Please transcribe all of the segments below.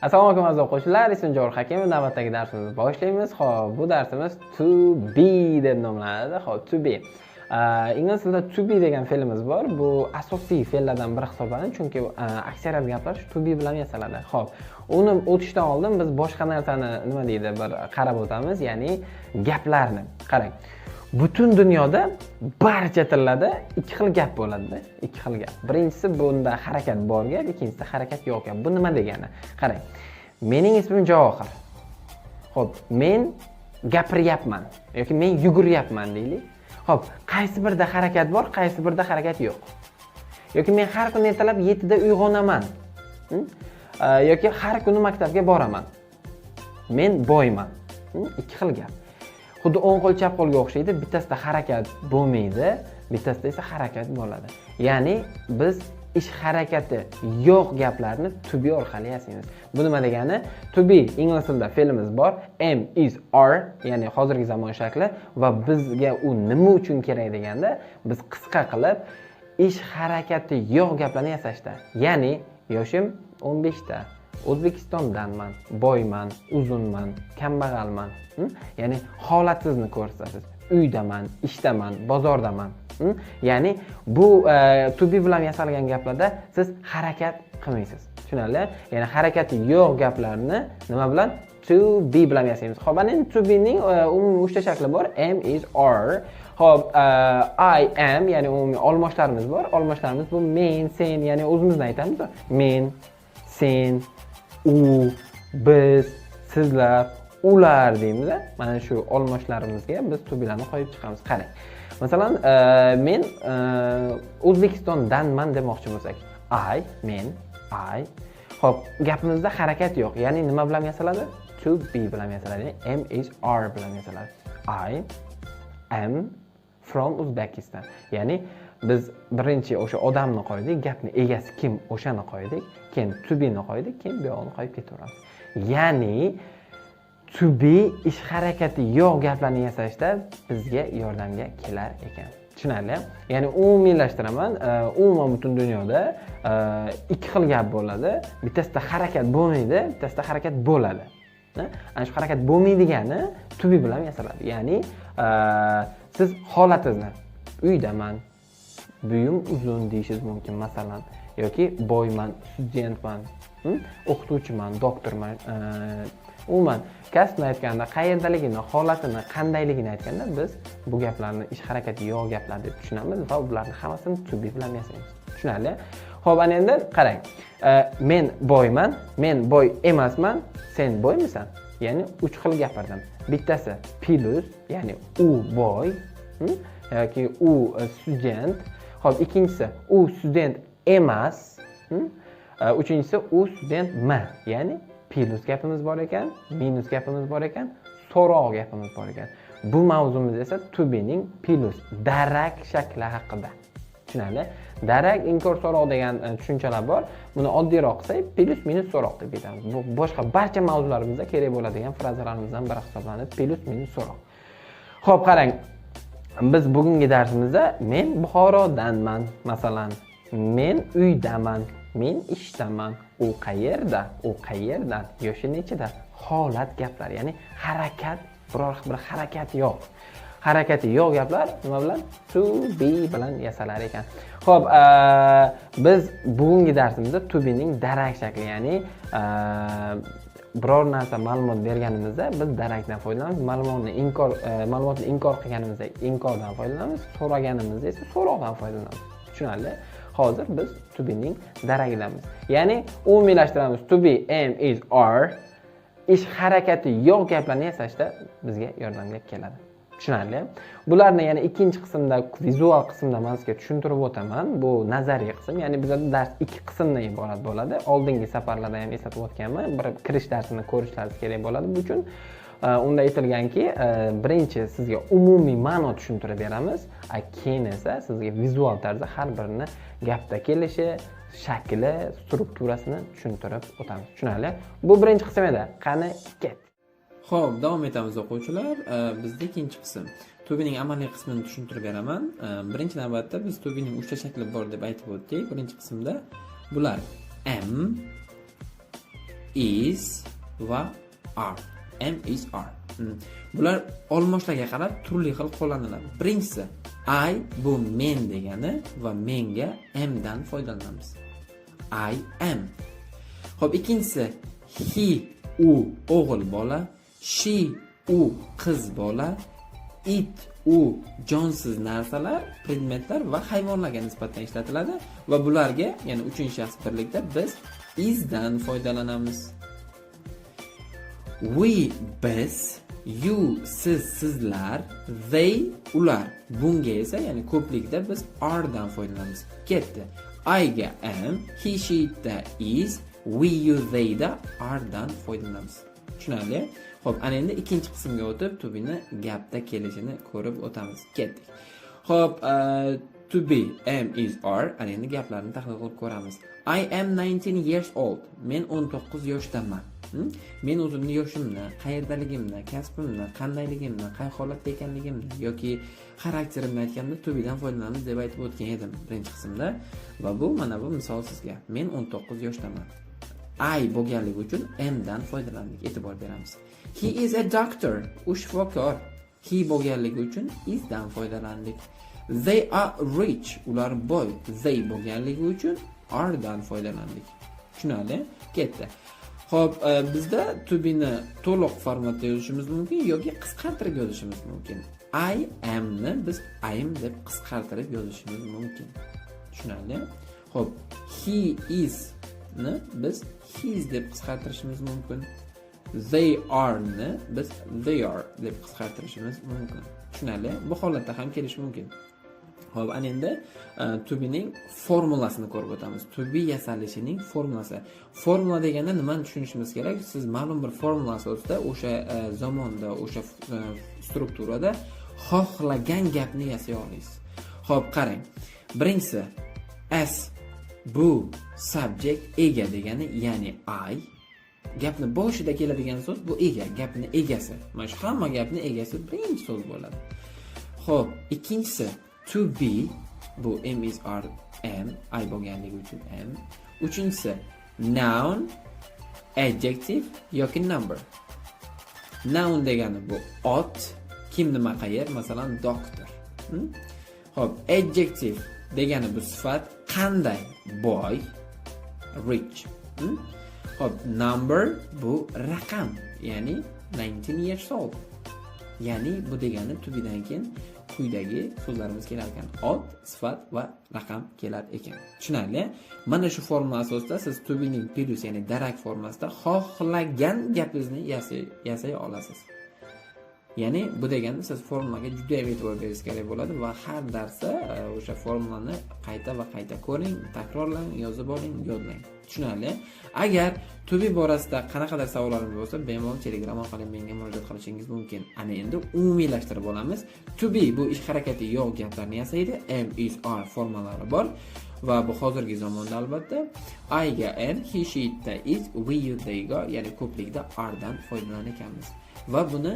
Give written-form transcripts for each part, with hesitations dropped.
Assalomu alaykum aziz o'quvchilar, ismim Javohir Hakimov. Navbatdagi darsimizni boshlaymiz. Xo'p, bu darsimiz to be deb nomlanadi. Xo'p, to be. Ingliz tilida to be degan fe'limiz bor. Bu asosiy fe'llardan biri hisoblanadi, chunki aksariyat gaplar to be bilan yasaladi. Xo'p, uni o'tishdan oldin biz boshqa narsani nima deydi, bir qarab o'tamiz, ya'ni gaplarni. Qarang. Butun dunyoda barcha tillarda ikki xil gap bo'ladi. Ikki xil gap. Birinchisi bunda harakat bor gap, ikkinchisi harakat yo'q gap. Bu nima degani? Qarang. Mening ismim Javohir. Xo'p, men gapiryapman yoki men yuguryapman deylik. Xo'p, qaysi birida harakat bor, qaysi birida harakat yo'q? Yoki men har kuni ertalab 7 da uyg'onaman. Yoki har kuni maktabga boraman. Men boyman. Ikki xil gap. Xuddi o'ng qo'l chap qo'lga o'xshaydi, bittasida harakat bo'lmaydi, bittasida esa harakat bo'ladi. Ya'ni biz ish harakati yo'q gaplarni to be orqali yasaymiz. Bu nima degani? To be ingliz tilida fe'limiz bor, am, is, are, ya'ni hozirgi zamon shakli va bizga u nima uchun kerak deganda, biz qisqa qilib ish harakati yo'q gaplarni yasashda. Ya'ni yoshim 15 ta. O'zbekistondanman, boyman, uzunman, kambag'alman. Ya'ni holatingizni ko'rsatasiz. Uydaman, ishdaman, bozordaman. Ya'ni bu to be bilan yasalgan gaplarda siz harakat qilmaysiz. Tushunarli? Ya'ni harakati yo'q gaplarni nima bilan? To be bilan yasaymiz. Xo'p, ana to be ning umumiy 3 ta shakli bor. Am, is, are. Xo'p, I am, ya'ni umumiy olmoshlarimiz bor. Olmoshlarimiz bu men, sen, ya'ni o'zimizni aytamiz. Men, sen, u, biz, sizlar, ular deymiz. Mana shu olmoshlarimizga biz to be'larni qo'yib chiqamiz. Qarang. Masalan, men O'zbekistondanman demoqchi bo'lsak, men, I. Xo'p, gapimizda harakat yo'q. Ya'ni nima bilan yasaladi? To be bilan yasaladi. Am, is, are bilan yasaladi. I am from Uzbekistan. Ya'ni biz birinchi o'sha odamni qo'ydik, gapni egasi kim o'shani qo'ydik, keyin to be ni qo'ydik, keyin bu yo'qni qo'yib ketaveramiz. Ya'ni to be ish harakati yo'q gaplarni yasashda bizga yordamga kelar ekan. Tushunarli? Ya'ni umumiylashtiraman, umuman butun dunyoda ikki xil gap bo'ladi. Bittasida harakat bo'lmaydi, bittasida harakat bo'ladi. Ana shu harakat bo'lmaydigani to be bilan yasaladi. Ya'ni siz holatingizni uydaman, buyum uzun deyishingiz mumkin masalan, yoki boyman, studentman, o'qituvchiman, doktorman. Umuman kasbni aytganda, qayerdaligini, holatini, qandayligini aytganda biz bu gaplarni ish harakati yo'q gaplar deb tushunamiz va ularni hammasini to be bilan yasaymiz. Tushunarli? Xo'p, ana endi qarang. Men boyman, men boy emasman, sen boymisan? Ya'ni 3 xil gapirdim. Bittasi plus, ya'ni u boy, yoki u student. Xo'p, ikkinchisi u student emas, uchinchisi u studentman, ya'ni plus gapimiz bor ekan, minus gapimiz bor ekan, so'roq gapimiz bor ekan. Bu mavzumiz esa to be ning plus darak shakli haqida. Tushunarli? Darak, inkor, so'roq degan tushunchalar bor. Buni oddiyroq qilsak, plus minus so'roq deb aytamiz. Bu boshqa barcha mavzularimizda kerak bo'ladigan frazalarimizdan biri hisoblanadi, plus minus so'roq. Xo'p, qarang. Biz bugungi darsimizda men Buxorodanman, masalan, men uydaman, men ishdaman, u qayerda, u qayerdan, yoshi nechida, holat gaplar, ya'ni harakat, biror bir harakat yo'q. Harakati yo'q gaplar nima bilan? To be bilan yasalar ekan. Xo'p, biz bugungi darsimizda to be ning darak shakli, ya'ni biror narsa ma'lumot berganimizda biz darakdan foydalanamiz, ma'lumotni inkor qilganimizda inkordan foydalanamiz, so'raganimizda esa so'roqdan foydalanamiz. Tushunarli? Hozir biz to be ning darakidamiz. Ya'ni umumiylashtiramiz, to be, am, is, are ish harakati yo'q gaplarni yasashda bizga yordamga keladi. Tushunarli? Bularni yana ikkinchi qismda, vizual qismda men sizga tushuntirib o'taman. Bu nazariy qism, ya'ni bizda dars ikki qismdan iborat bo'ladi. Oldingi safarlarda ham eslatib o'tganman. Bir kirish darsini ko'rishlaringiz kerak bo'ladi. Bu uchun unda aytilganki, birinchi sizga umumiy ma'no tushuntirib beramiz, keyin esa sizga vizual tarzda har birini gapda kelishi, shakli, strukturasini tushuntirib o'tamiz. Tushunarli? Bu birinchi qism edi. Qani ket. Xo'p, davom etamiz o'quvchilar. Bizda ikkinchi qism. To be ning amaliy qismini tushuntirib beraman. Birinchi navbatda biz to be ning 3 ta shakli bor deb aytib o'tdik. Birinchi qismda bular am, is va are. Am is are. Bular olmoshlarga qarab turli xil qo'llaniladi. Birinchisi I bu men degani va menga am dan foydalanamiz. I am. Xo'p, ikkinchisi he u o'g'il bola, she u qiz bola, it u jonsiz narsalar, predmetlar va hayvonlarga nisbatan ishlatiladi va bularga, ya'ni uchinchi shaxs birlikda biz is dan foydalanamiz. We biz, you siz sizlar, they ular. Bunga esa, ya'ni ko'plikda biz are dan foydalanamiz. Ketdi. I ga am, he she da is, we you they da are dan foydalanamiz. Tushunarli? Xo'p, ana endi ikkinchi qismga o'tib, to be ni gapda kelishini ko'rib o'tamiz. Ketdik. Xo'p, to be, am is are, ana endi gaplarni tahlil qilib ko'ramiz. I am 19 years old. Men 19 yoshdaman. Men o'zimni yoshimni, qayerdaligimni, kasbimni, qandayligimni, qay holatda ekanligimni yoki xarakterimni aytganda to be dan foydalanamiz deb aytib o'tgan edim birinchi qismda va bu mana bu misol sizga. Men 19 yoshdaman. I bo'lganligi uchun am dan foydalandik. E'tibor beramiz. He is a doctor. U shifokor. He bo'lganligi uchun is dan foydalandik. They are rich. Ular boy. They bo'lganligi uchun are dan foydalandik. Tushunarli? Ketdi. Xo'p, bizda to be ni to'liq formatda yozishimiz mumkin yoki qisqartirib yozishimiz mumkin. I am ni biz I am deb qisqartirib yozishimiz mumkin. Tushunarli? Xo'p, he is ni biz his deb qisqartirishimiz mumkin. They are ni biz they are deb qisqartirishimiz mumkin. Tushunarli? Bu holatda ham kelishi mumkin. Xo'p, ana endi to be ning formulasini ko'rib o'tamiz. To be yasalishining formulasi. Formula deganda nimani tushunishimiz kerak? Siz ma'lum bir formula asosida o'sha zamonda, o'sha strukturada xohlagan gapni yasay olasiz. Xo'p, qarang. Birinchisi as bu subject ega degani, ya'ni I. Gapni boshida keladigan so'z bu ega, gapni egasi. Mana shu hamma gapni egasi birinchi so'z bo'ladi. Xo'p, ikkinchisi to be bu am is are am, I bo'lganligi uchun am. Uchinchisi noun, adjective yoki number. Noun degani bu ot, kim nima qayer, masalan doctor. Xo'p, adjective degani bu sifat, qanday, boy, rich. Xo'p, number bu raqam, ya'ni 19 years old. Ya'ni bu degani to be dan keyin quyidagi so'zlarimiz kelar ekan. Ot, sifat va raqam kelar ekan. Tushunarli? Mana shu formula asosida siz to be ning plus, ya'ni darak formasida xohlagan gapingizni yasay olasiz. Ya'ni bu deganda siz formulaga juda ham e'tibor berish kerak bo'ladi va har darsda o'sha formulani qayta va qayta ko'ring, takrorlang, yozib oling, yodlang. Tushunarli? Agar to be borasida qanaqadir savollaringiz bo'lsa, bemalol Telegram orqali menga murojaat qilishingiz mumkin. Ana endi umumiylashtirib olamiz. To be bu ish harakati yo'q gaplarni yasaydi. Am is are formalari bor va bu hozirgi zamonda albatta I ga am, he she da is, we you they ga, ya'ni ko'plikda are dan foydalangan ekanmiz. Va buni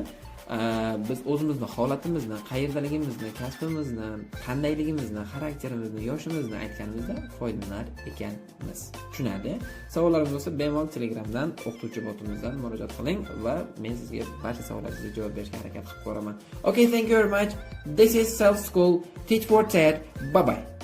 biz o'zimizni holatimizni, qayerdaligimizni, kasbimizni, qandayligimizni, xarakterimizni, yoshimizni aytganimizda foydalanar ekanmiz. Tushunarli? Savollaringiz bo'lsa, bemalol Telegramdan o'qituvchi botimizdan murojaat qiling va men sizga barcha savollaringizga javob berishga harakat qilib ko'raman. Okay, thank you very much. This is Self School Teach for TED. Bye bye.